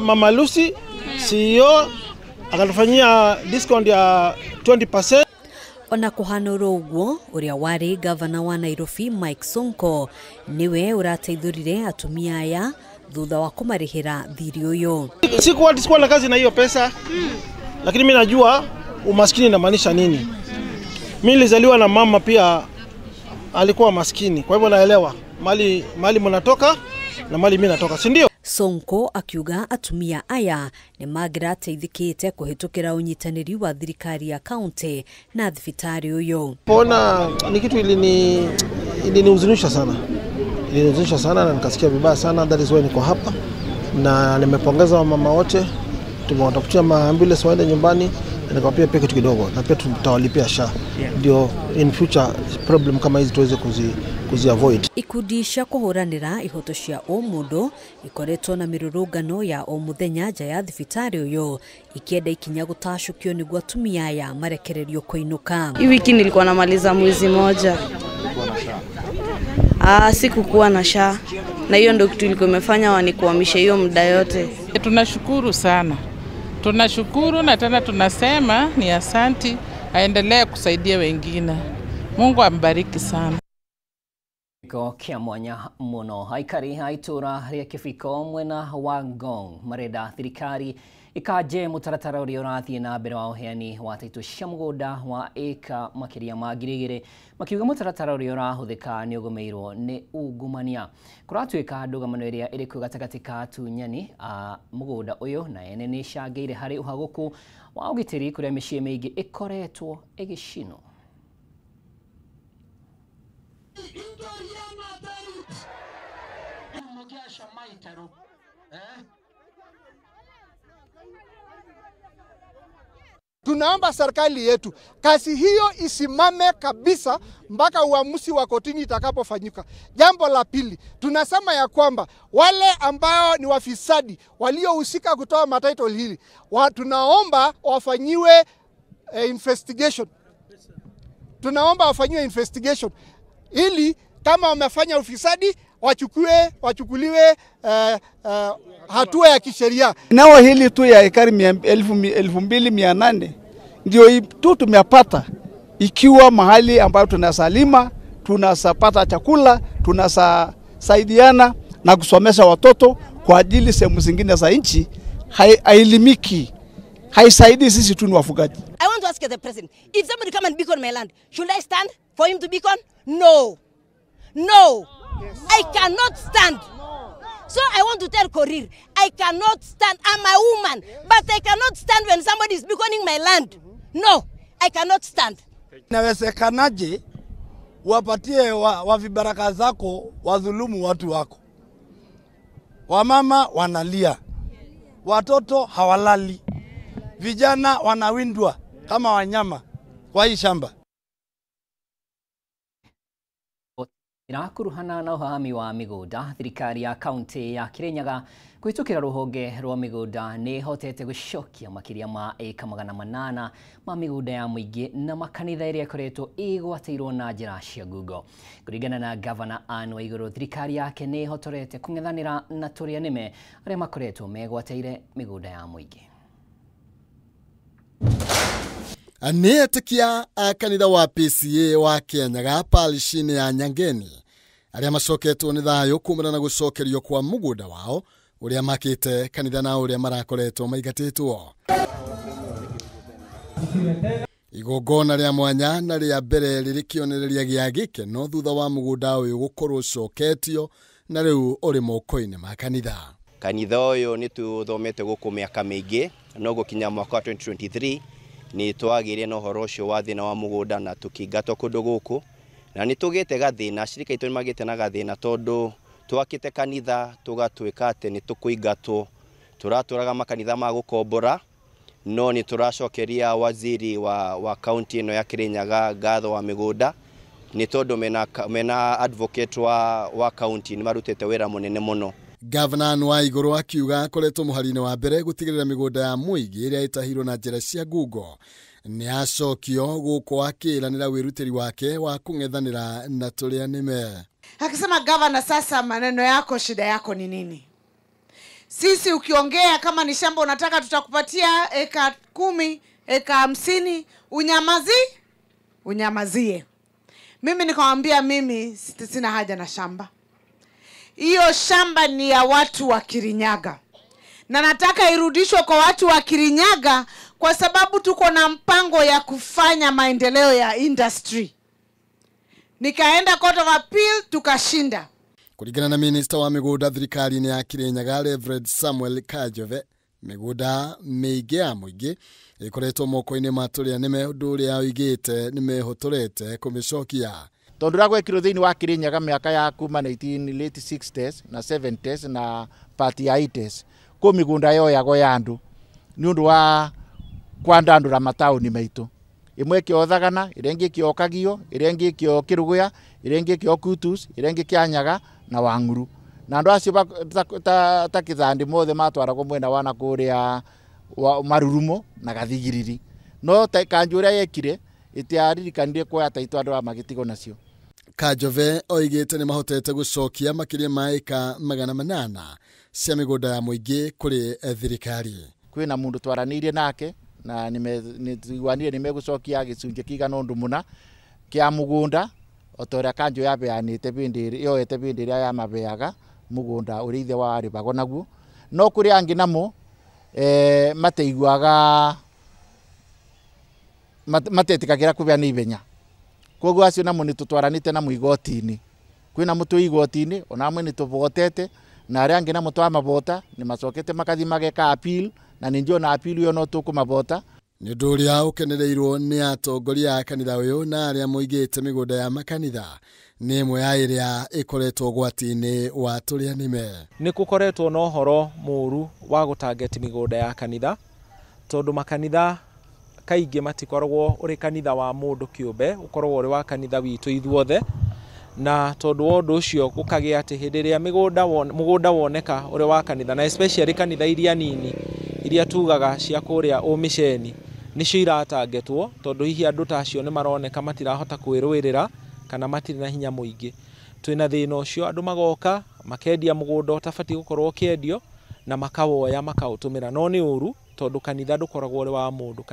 Mama Lucy CEO akatufanyia discount ya 20%. Ona kuhanura uguo uria wari governor wa Nairobi Mike Sonko niwe urateithurire atumia aya thutha wa kumarihira thiri uyu. Sikuwa na kazi na hiyo pesa. Lakini mimi najua umaskini inamaanisha nini. Mimi nilizaliwa na mama pia alikuwa maskini. Kwa hivyo naelewa mali mnatoka na mali mimi natoka, si ndio? Sonko akiuga atumia aya ni magira teithikite kuhitukira unyitaniri wa thirikari ya county na thibitari uyu. Pona ni kitu ilinihuzunisha sana. Ilinihuzunisha sana na nikasikia vibaya sana. That is why niko hapa na nimepongeza mama wote. Tumewatafutia maambulance waende nyumbani na nikawapia pia kitu kidogo na pia tutawalipia SHA. Ndio in future problem kama hizi tuweze kuzi avoid. Ikudisha kuhuranira ihoto cia mundu ikoretwo na mirurungano ya muthenya nja ya thibitari uyu ikienda ikinya gutacukio niguo atumia aya marekererio kuinuka. Hii wiki nilikuwa namaliza mwezi moja. Sikukuwa na SHA. Na hiyo ndio kitu ilikuwa imefanya wanikuhamisha hiyo muda yote. Tunashukuru sana. Tunashukuru na tena tunasema ni asanti, aendelee kusaidia wengine. Mungu ambariki sana. Kia mwanya muno aikari haitura ria Kibiko mwena wa Ngong marenda thirikari ikaje mutaratara uria urathie na mbere wa uheani wa title cia mugunda wa eka makiria ma 2,000 makiuga mutaratara uria urahuthika ni ugumeirwo ni ungumania. Kuratuika ndugamano iria iri kuo gatagati ka atunyani mugunda uyu na ene ni cangeire hari uhaguku wa ugitiri kuria micii mingi ikoretwo igicino. Tunaomba serikali yetu kazi hiyo isimame kabisa mpaka uamuzi wa kotini itakapofanyika. Jambo la pili, tunasema ya kwamba wale ambao ni wafisadi waliohusika kutoa matitle hili tunaomba wafanyiwe investigation. Tunaomba wafanyiwe investigation ili kama wamefanya ufisadi wachukuliwe hatua ya kisheria. Nao hili tu ya ekari 2,800 ndio tu tumepata, ikiwa mahali ambayo tunasalima, tunasapata chakula, tunasaidiana na kusomesha watoto kwa ajili sehemu zingine za nchi hailimiki, haisaidii sisi tu ni wafugaji. I want to ask the president, if somebody come and beacon my land, should I stand for him to beacon? No. No. Yes. I cannot stand. So I want to tell Korir, I cannot stand. I'm a woman, but I cannot stand when somebody is beaconing my land. No, I cannot stand. Inawezekanaje wapatie wa vibaraka zako wadhulumu watu wako? Wamama wanalia, watoto hawalali, vijana wanawindwa kama wanyama kwa hii shamba. Irakuruhana na uhami wa migunda, thirikari ya kaunti ya Kirinyaga kuitukira ruhonge rwa migunda ni hotete gucokia makiria ma eka 800 ma migunda ya muingi na makanitha iria ikoretwo igwateirwo na njira cia ngungo. Kuringana na governor Anne Waiguru, thirikari yake ni hotorete kung'ethanira na turia nime aria makoretwo megwateire migunda ya muingi. Anetekia kanitha wa PCA wa Kirinyaga palishini ya Nyangeni aria macoketwo ni thayo kumana na gucokerio kwa mugunda wao uria makite kanitha na uria marakoretwo maigatitwo. Igongona ria mwanya na ria mbere ririkionereria gia gikeno thutha wa mugunda uyu gukorwo coketio na riu uri moko-ini ma kanitha. Kanitha uyu ni tuthomete guku miaka mingi no gukinya mwaka wa 2023 ni twagire no horo ucio wa thina wa mugunda na tukingatwo kundu guku na ni tugite gathina shirika itu magite na gathina tondu twakite kanitha tugatwika ate ni tukuingatwo turaturaga makanitha ma gukombora no ni turacokeria waziri wa county ino ya Kirinyaga ngatho wa migunda ni tondu mena advocate wa county ni marutete wira munene muno. Governor Waiguru akiuga akoretwo muharine wa mbere gutigirira migunda ya muingi iria itahirwo na njira cia ngungo ni acokio guku akiranira wirutiri wake wa kung'ethanira na turia nime. Akisema governor, sasa maneno yako, shida yako ni nini? Sisi ukiongea kama ni shamba unataka tutakupatia eka 10, eka 50, unyamazie. Mimi nikamwambia mimi sina haja na shamba. Hiyo shamba ni ya watu wa Kirinyaga. Na nataka irudishwe kwa watu wa Kirinyaga kwa sababu tuko na mpango ya kufanya maendeleo ya industry. Nikaenda Court of Appeal tukashinda. Kuringana na minista wa migunda thirikari-ini ya Kirinyaga Reverend Samuel Kajove, migunda miingi ya muingi ikoretwo moko-ini ma turia nime undu uria oigite nimehotorete kumicokia. Tondu ra gwekirwo thiini wa Kirinyaga miaka ya kuma late 60s na 70s na part ya 80s ko migunda yoyagwo ya andu ni undu wa kwandandura matauni maitu. Imwe kio Thagana, irengi kio Kagio, irengi kio Kiruguya, irengi kio Kutus, irengi Kianyaga na Wanguru. Na andu acio ta Kithandi mothe matwaragwo mwena wana kuria Marurumo na Gathigiriri. No kanju uria yekire itiaririkanire kwa taito andu amagitigo nacio. Kajove oigite ni mahotete gucokia makiria ma eka 800 cia migunda ya muingi kuri thirikari. Kwina mundu twaranirie nake na nituwanire nimegucokia gicunje kigana undu muna kia mugunda otoria kanju yabeanite bindi yoete bindi ria ya mabeaga mugunda uri ithe wa ribago naguo no kuri angi namo mateiguaga mateetikagira kubea ni ibenya koguo acio namo nitutwaranite na muigoti-ini kwina mutu igoti-ini onamwe nituvotete na aria angi namo twamavota ni macokete makathi mageka appeal na ninjo na appeal yo no tukumavota. Ni undu uria ukenereirwo ni atongoria a kanitha uyu na aria moigite migunda ya makanitha ni imwe ya iria ikoretwo gwati-ini wa turia nime. Ni kukoretwo no horo muru wa gutarget migunda ya kanitha tondu makanitha kaingi matikoragwo uri kanitha wa mundu kiumbe ukoragwo uri wa kanitha witu ithuothe na tondu undu ucio gukagia ati hindi ria mugunda woneka uri wa kanitha na especially kanitha iria nini iria tugaga cia kuria umiceni nicio iratargetwo tondu hihi andu tacio ni maroneka matirahota kwirwirira kana matiri na hinya muingi. Twina thina ucio andu magoka makendia mugunda utafati gukorwo kiendio na makawoya makautumira no ni uru tondu kanitha ndukoragwo uri wa mundu.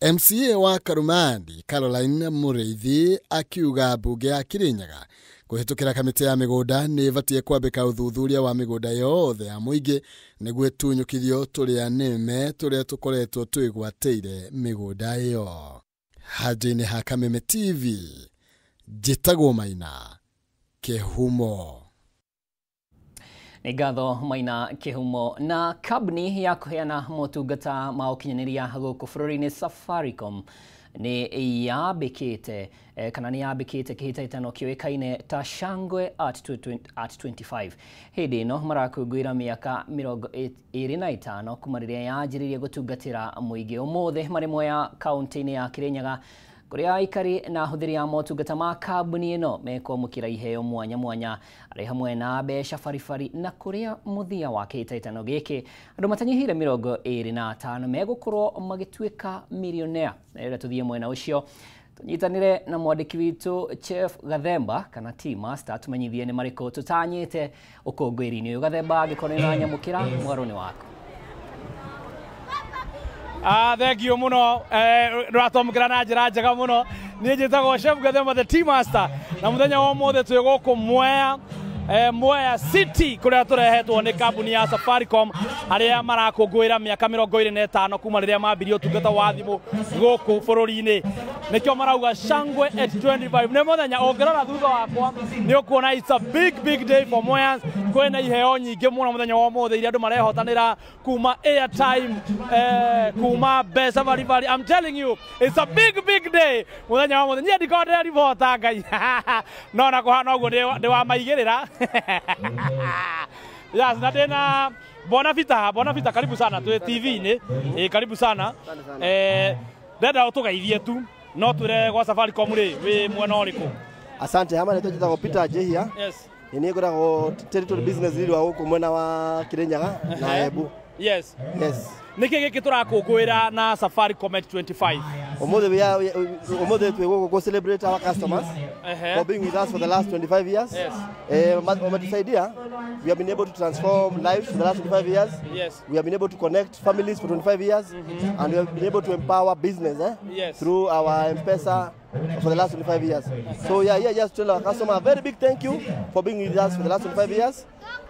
MCA wa Karumandi Caroline Mureithi akiuga mbunge ya Kirinyaga kuhitukira kamiti ya migunda ni vatie kwambika uthuthuria wa migunda yothe ya muingi niguo tunyukithio turia nime turia tukoretwo twigwateire migunda iyo. Haji-ini ha Kameme TV Njitagwo Maina Kihumo. Ni ngatho Maina Kihumo. Na kabuni ya kuheana motungata ma ukinyaniria guku bururi-ini Safaricom ni yabikite kana ni yabikite kihitaitano kioikaine ta Shangwe at 25. Hindi no marakungwira miaka 25 kuma riria yanjiririe gutungatira muingi umuthe mari moya kaunti-ini ya Kirinyaga kuria aikari na huthiri ya motungata ma kambuni ino mekwamukira iheo mwanya mwanya ari hamwe na mbeca baribari na kuria muthia wa kihitaitano giki andu matanyihire 25 megukorwo magituika millionaire. Na tuthie mwena ucio tunyitanire na mwandiki witu Chef Gathemba kana Tea Master tumenyithie ni mariko tutanyite ukungwiri-ini uyu. Gathemba agikone na nyamukira mwaroni wako. Thank you muno ratomukira na njira njega muno. Ni njitagwo Chef Gathemba the Tea Master na muthenya wa mothe twi guku Mwea City kuria turehetwo ni kambuni ya Safaricom aria marakungwira miaka 25 kuma riria mambirie utungata wa thimu guku bururi-ini. Nikio marauga Shangwe at 25 ni muthenya ungirora thutha wakwa ni ukuona it's a big day for Mweans. Kwena iheo nyingi muno muthenya wa mothe iria andu marehotanira kuma airtime kuma mbeca baribari. I'm telling you it's a big day muthenya wa mothe. Ni ndikonde ribota ngai no na kuhana uguo ndi wa maigirira. Yes, na tena Bonavita karibu sana tu TV-ini. Karibu sana. Dada utugeithie tu no twire gwa Safaricom ri wi mwena uriku. Asante hama nito njitagwo Peter Jehia. Yes. Ni ngoragwo territory business leader wa guku mwena wa Kirinyaga na Embu. Yes. Yes. Niki giki turakungwira na Safaricom 25. Omothe we go celebrate our customers for being with us for the last 25 years. Yes. Umetusaidia. We have been able to transform lives for the last 25 years. Yes. We have been able to connect families for 25 years. And we have been able to empower business yes. through our M-Pesa for the last 25 years. So just tell our customer a very big thank you for being with us for the last 25 years.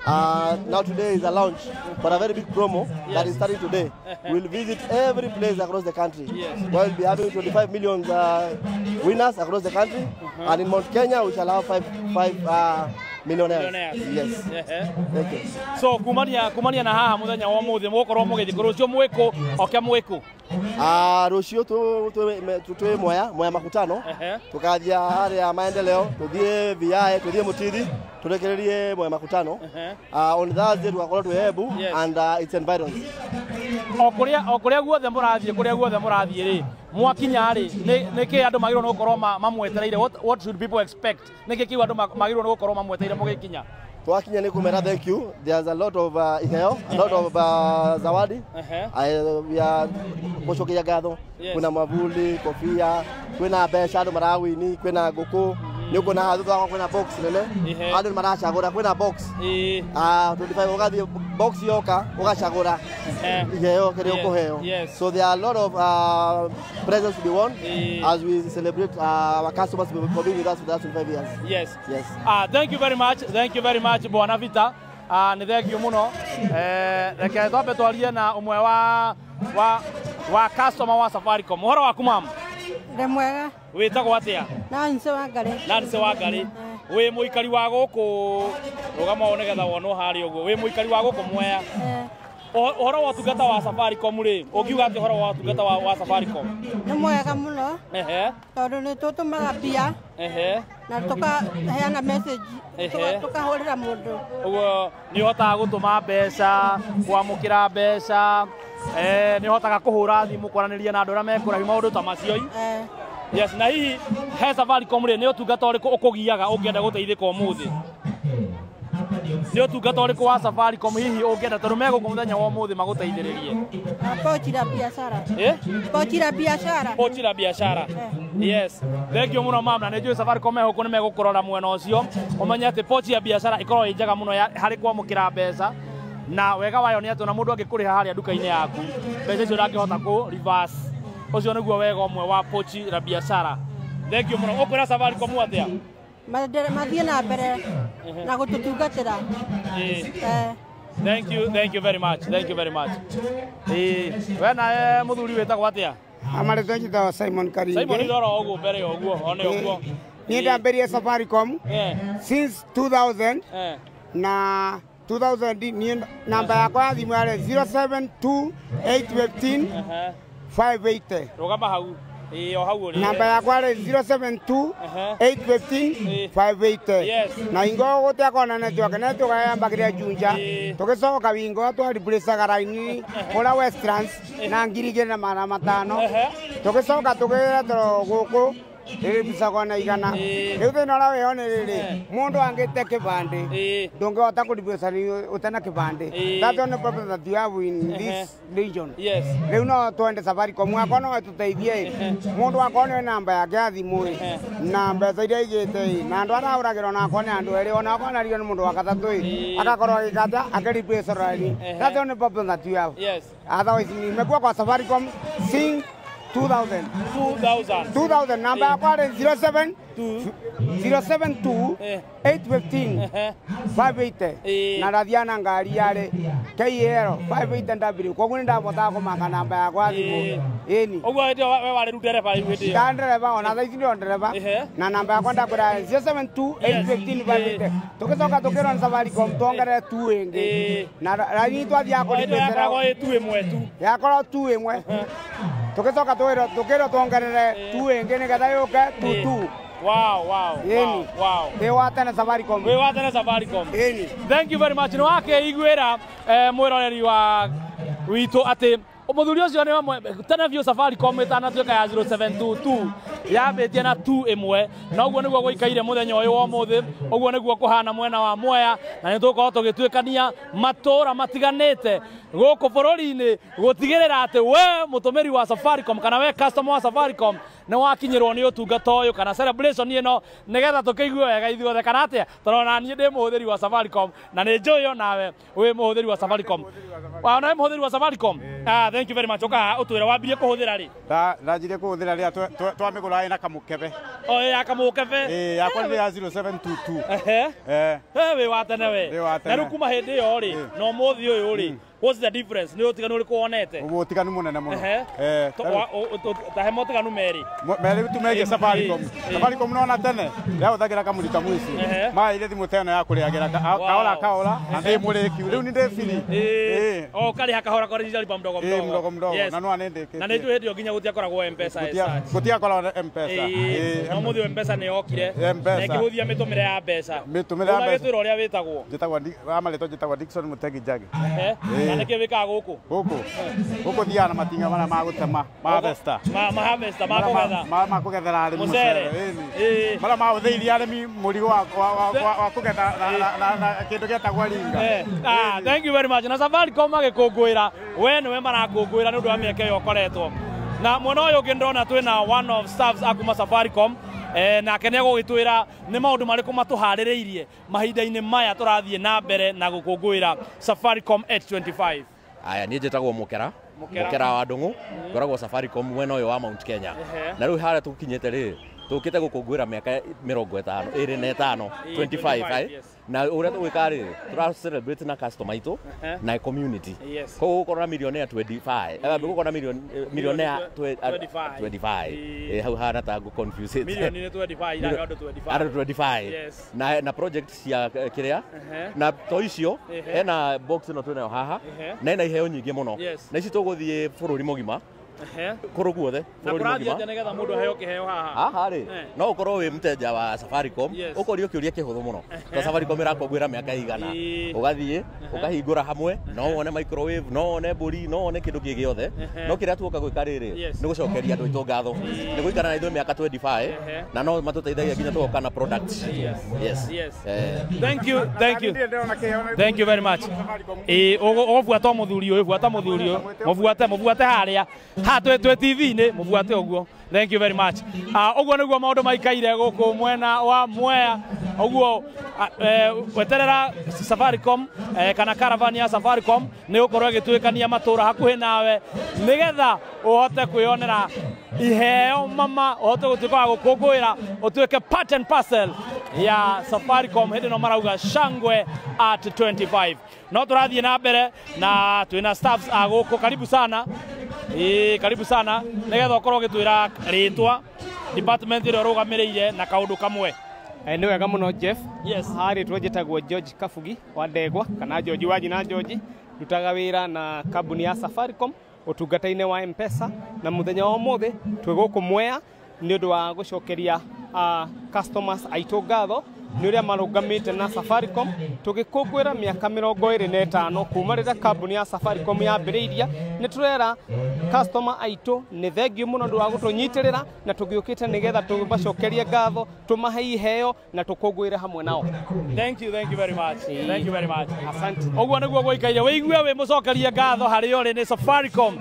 Now today is a launch for a very big promo that is starting today. We'll visit every place across the country. We'll be having 25 million winners across the country. And in Mount Kenya, we shall have five millionaires. Yes. Thank you. So kumania na haha muthenya wa muthi mukorwo mugithii rucio mwiku oke mwiku. Rucio twi Mwea makutano tukathia haria maendeleo tuthie Viae tuthie Mutithi turekererie Mwea makutano on Thursday tugakorwo twi Embu and its environs. Okuria guothe murathie ri mwakinya ri niki andu magirwo no gukorwo mamwetereire what should people expect niki kiu andu magirwo no gukorwo mamwetereire mugikinya twakinya ni kumera thank you. There's a lot of iheo, a lot of zawadi. We are kucokia ngatho kuna mavuli kofia kwina mbeca andu marawini kwina nguku ni kuna hathu kwina box nene andu maracagura kwina box 25 ugathi box yoka ugacagura iheo kirio kuheo. So there are a lot of presents to be won as we celebrate our customers for being with us for the last 25 years. Yes. Yes. Thank you very much Bwana Vita. Ni thengio muno reke twambe twarie na umwe wa customer wa Safaricom. Uhoro waku mama? Ndi mwega. Witagwo atia? Nancy Wangari. Wi muikari wa guku rugama one getha wonwo hari uguo. Wi muikari wa guku Mwea. Uhoro wa tungata wa Safaricom ri ukiuga ati uhoro wa tungata wa Safaricom? Ni mwega muno. Tondu ni tutumaga mbia. Na tukaheana message tukahurira mundu. Uguo ni hotaga gutuma mbeca kwamukira mbeca ni hotaga kuhura thimu kwaraniria na andu aria mekurahi maundu ta macio. Yes, na hihi he Safaricom ri ni utungata uriku ukugiaga ungienda guteithika umuthi? Ni utungata uriku wa Safaricom hihi ungienda tondu meguku muthenya wa umuthi maguteithiririe? Pochi la biashara. Yes. Thank you muno mama. Na njui Safaricom mehuku ni megukurora mwena ucio umenye ati pochi ya biashara ikorwo injaga muno hari kwamukira mbeca na wega wayo ni ati na mundu angikuriha haria duka-ini yaku mbeca icio ndangihota ku reverse. Ucio niguo wega umwe wa pochi la biashara. Thank you muno. Ukwira Safaricom atia? Mathie na mbere na gututungatira. Thank you very much. Wena muthuri witagwo atia? Amarĩtwo njĩtagwo Simon Karinge. Simon ndoro ũguo mbere ũguo one ũguo. Niĩ ndambĩrĩirie Safaricom since 2000 na 2000 niĩ namba yakwa ya thimũ yarĩ 072815 580. Rũgama hau. O hau ũrĩ. Namba yakwa yarĩ 072815 580. Na hingo gũtekona network yambagĩrĩra Junja tũgĩcoka wingo twariplacaga raini kũrĩa Westlands na 2,500 tũgĩcoka tũgĩra gũkũ bisagwa na igana riu thina ũrĩa wĩho nĩ rĩrĩ mũndũ angĩte kĩbandĩ ndũngĩhota kũriplaca ũtena kĩbandĩ. That only problem that you have in this region. Riu no twende Safaricom akwa no ĩtũteithie mũndũ akwa nĩ namba yake ya thimũ na mbeca iria igĩte na andũ arahũragĩrwo nakwa nĩ andũ erĩ ona akwa nario nĩ mũndũ wa gatatũ agakorwo agĩkata akĩriplaca raini. That only problem that you have. Otherwise nimekuwa kwa Safaricom since 2000 namba yakwa rĩ 072815 580 na rathiana ngari yarĩ KL 580W koguo nĩ ndabotaga kũmaka namba yakwa thimũ ĩni. Ũguo hĩndĩ we warĩ rĩu ndereba rĩu hĩndĩ ĩyo? Nda ndereba ona thaa ici ndio ndereba na namba yakwa ndakwĩra 072815 580 tũgĩcoka tũkĩrwo nĩ Safaricom tuongerere tu ĩngĩ na raini twathiaga yakorwo tu ĩmwe tũgĩcoka tũkĩrwo tuongerere tu ĩngĩ nĩgetha yũke tu. Wow. Wĩ wa tene Safaricom. Thank you very much. Nĩ wakeiguĩra mwĩroreri wa witũ atĩ muthuri ucio ni tene biũ Safaricom itanatuĩka ya 0722 yambĩtie na 2 ĩmwe na ũguo nĩguo gũikaire mũthenya ũyũ wa ũmũthĩ ũguo nĩguo kũhana mwena wa Mwea na nĩtũgũkorwo tũgĩtuĩkania matũra matiganĩte gũkũ bũrũri-inĩ gũtigĩrĩra atĩ we mũtũmĩri wa Safaricom kana we customer wa Safaricom nĩ wakinyĩrwo nĩ ũtungata ũyũ kana celebration ĩno nĩgetha tũkĩigue wega ithuothe kana atĩa tondũ niĩ ndĩ mũhũthĩri wa Safaricom na nĩ njũĩ onawe wĩ mũhũthĩri wa Safaricom. Ona wĩ mũhũthĩri wa Safaricom? Thank you very much. Ũka ũtwĩre wambirie kũhũthĩra rĩ? Ndanjire kũhũthĩra rĩrĩa twamĩgũra ĩna kamũkebe. Ya kamũkebe? Yakwa nĩ ya 0722. Wĩ wa tene we. Na rĩu kuma hĩndĩ ĩyo rĩ na ũmũthĩ ũyũ rĩ, what's the difference? Nĩ ũtiganu ũrĩkũ wonete? Ũtiganu mũnene mũno. Tahe motiganu merĩ. Merĩ tumegie Safaricom. Safaricom nona tene yahũthagĩra kamũrita mũici. Maĩire thimũ teno ya kũrĩagĩra kaola na ndĩ mũrĩki. Rĩu nĩ ndĩ free. Ũkarĩha kahora kwa rĩnjari mdogo mdogo. Mdogo mdogo. Na no anendeke. Na nĩ njũĩ hĩndĩ ĩyo nginya gũtiakoragwo M-Pesa. Gũtiakoragwo M-Pesa. Na ũmũthĩ M-Pesa nĩ yokire. Na ĩkĩhũthia mĩtũmĩre ya mbeca. Mĩtũmĩre ya mbeca. Ũgagĩtwĩra ũrĩa wĩtagwo? Amarĩtwo njĩtagwo Dickson Mũtegi Njagi. Na nĩkĩo wĩkaga gũkũ? Gũkũ thiaga na matinga marĩa ma gũtema ma harvester. Ma harvester ma kũgetha. Ma kũgethera arĩmi mũcere. Marĩa mahũthĩirie arĩmi mũrigo wa kũgetha na kĩndũ gĩtagwo ringa. Thank you very much. Na Safaricom magĩkũngũĩra we nĩwe marakũngũĩra nĩ ũndũ wa mĩaka ĩyo ũkoretwo. Na mwena ũyũ ũngĩ ndĩrona twĩna one of staffs akuma Safaricom nake nĩ egũgĩtwĩra nĩ maũndũ marĩkũ matũharĩrĩirie mahinda-inĩ maya tũrathiĩ na mbere na gũkũngũĩra Safaricom 825. Aya niĩ njĩtagwo Mũkera wa Ndũng'ũ ngoragwo Safaricom mwena ũyũ wa Mount Kenya. Na rĩu harĩa tũkinyĩte rĩ tũkĩte gũkũngũĩra mĩaka 25 25 na ũrĩa tũgwĩka rĩ tũra celebrate na customer aitũ na community. Koguo gũkorwo na millionaire 25 gũkorwo na millionaire 25 hau hana ta confuse millionaire 25 andũ 25 na project cia kĩrĩa na to icio hena box ĩno twĩnayo haha na ĩna iheo nyingĩ mũno na ici tũgũthiĩ bũrũri mũgima kũrũ guothe bũrũri mũgima na nĩgetha mũndũ aheo kĩheo haha rĩ no ũkorwo wĩ mũteja wa Safaricom ũkorio kĩũria kĩhũthũ mũno to Safaricom ĩrakũngũĩra mĩaka igana ũgathiĩ ũkahingũra hamwe no wone microwave no wone mbũri no wone kĩndũ kĩngĩ gĩothe no kĩrĩa tuoka gwĩka rĩrĩ nĩ gũcokeria andũ aitũ ngatho nĩ gũikara na ithuĩ mĩaka 25 na no matũteithagia nginya tũgoka na products. Thank you very much. Ũgũbuata mũthuri ũyũ buata mũthuri ũyũ mũbuate harĩa twĩ TV-inĩ mũbuate ũguo. Thank you very much. Ũguo nĩguo maũndũ maikaire gũkũ mwena wa Mwea. Ũguo weterera Safaricom kana caravan ya Safaricom nĩ ũkorwo ĩgĩtuĩkania matũra hakuhĩ nawe nĩgetha ũhote kwĩonera iheo mama ũhote gũtuĩka wa gũkũngũĩra ũtuĩke part and parcel ya Safaricom hĩndĩ ĩno marauga shangwe at 25. No tũrathiĩ na mbere na twĩna staffs gũkũ. Karibu sana. Karibu sana nĩgetha ũkorwo ũgĩtwĩra rĩtwa department ĩrĩa ũrũgamĩrĩire na kaũndũ kamwe. Nĩ wega mũno Jeff. Rĩtwa njĩtagwo George Kabugi wa Ndegwa kana George wa Nyina George. Ndutaga wĩra na kambuni ya Safaricom ũtungata-inĩ wa M-Pesa na mũthenya wa ũmũthĩ twĩ gũkũ Mwea nĩ ũndũ wa gũcokeria customers aitũ ngatho nĩ ũrĩa marũgamĩte na Safaricom tũgĩkũngũĩra mĩaka 25 kuma rĩrĩa kambuni ya Safaricom yambĩrĩirie. Nĩ tũrera customer aitũ nĩ thengiũ mũno ũndũ wa gũtũnyitĩrĩra na tũgĩũkĩte nĩgetha tũmacokerie ngatho tũmahe iheo na tũkũngũĩre hamwe nao. Thank you very much. Thank you very much. Asante. Ũguo nĩguo gũikaire wĩigue wĩ mũcokerie ngatho harĩ ũrĩ nĩ Safaricom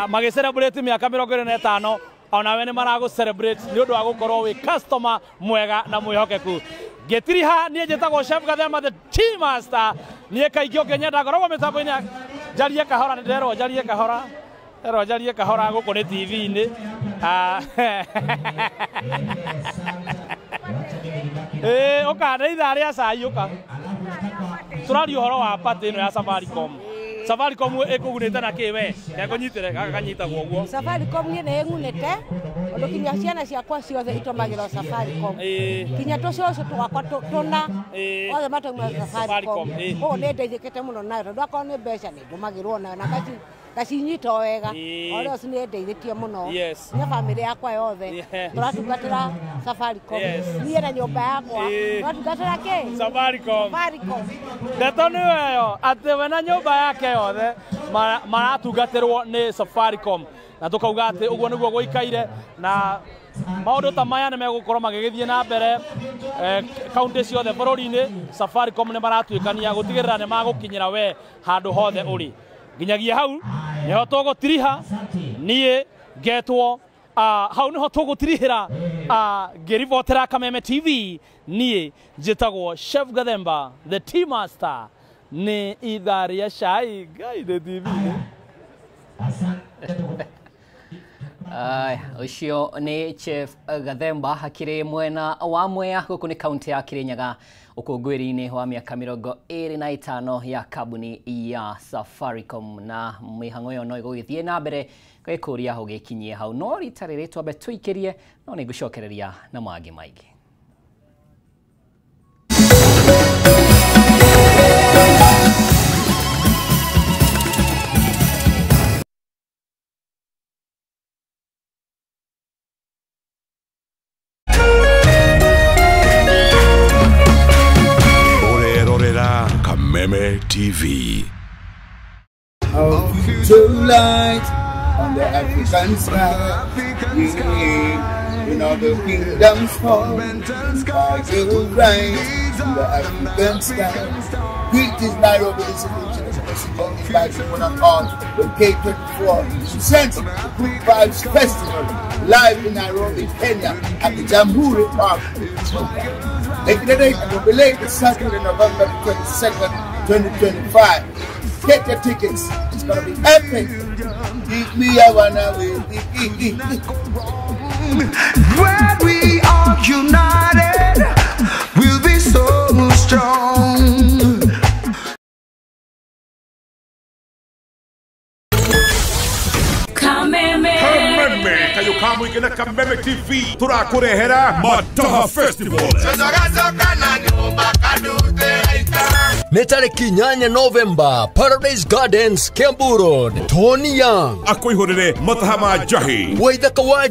magĩcelebrate mĩaka 25 onawe nĩ maragũ celebrate nĩ ũndũ wa gũkorwo wĩ customer mwega na mwĩhokeku. Ngĩtiriha niĩ njĩtagwo Chef Gathema the Tea Master. Niĩ kaingĩ ũngĩnyenda ngoragwo mĩtambo-inĩ njarie kahora nĩ nderwo njarie kahora gũkũ nĩ TV-inĩ. Ũka nĩ ithaa rĩa cai ũka tũraria ũhoro wa party ĩno ya Safaricom. Safaricom ĩkũgunĩte na kĩ we nekũnyitĩre gaka kanyitagwo ũguo. Safaricom nĩ ĩngunĩte ũndũ kinya ciana ciakwa ciothe itũmagĩra Safaricom. Kinya tũcũcũ twakwa tũna othe matũmagĩra Safaricom. Ũguo nĩ ndeithĩkĩte mũno nayo tondũ akorwo nĩ mbeca nĩ ndũmagĩrwo nayo na gacinyita wega ore ucio ni ndeithĩtie mũno nĩ bamĩrĩ yakwa yothe tũratungatĩra Safaricom niĩ na nyũmba yakwa tũratungatĩra kĩ Safaricom ndeto nĩ yo atĩ we na nyũmba yake yothe maratungatĩrwo nĩ Safaricom na tukauga atĩ ũguo nĩguo gũikaire na maũndũ ta maya nĩ megũkorwo magĩgĩthiĩ na mbere kaunti ciothe bũrũri-inĩ. Safaricom nĩ maratuĩkania gũtigĩrĩra nĩ magũkinyĩra we handũ hothe ũrĩ nginyagia hau nĩho tũgũtiriha niĩ ngetwo hau nĩho tũgũtirihĩra ngĩribotera Kameme TV niĩ njĩtagwo Chef Gathemba the Tea Master nĩ ithaa rĩa cai Gainde TV. Ucio nĩ Chef Gathemba hakiri mwena wa Mwea gũkũ nĩ kaunti ya Kirinyaga ũkũngũĩri-inĩ wa mĩaka 25 ya kambuni ya Safaricom na mĩhang'o ĩyo no ĩgũgĩthiĩ na mbere gĩkũria gũgĩkinyie hau no rita rĩrĩ twambe tũikĩrie no nĩ ngũcokereria na mangĩ maingĩ. Kameme TV. Our future light on the African sky. In all the kingdoms fall, I will rise in the African sky. Great is Nairobi, this is the invited one on all the K24 presenting the Good Vibes Festival live in Nairobi, Kenya at the Jamhuri Park. Make the date and will be late Saturday, November 22nd, 2025. Get your tickets. It's going to be epic. Give me a one away. When we are united, we'll be so strong. Kameme kayo kamu ikina Kameme TV turakurehera Mataha Festival nĩ tarĩki 8 November Paradise Gardens Kiambu Road. Tony Young akwĩhũrĩre Mataha ma Jahi Waithaka wa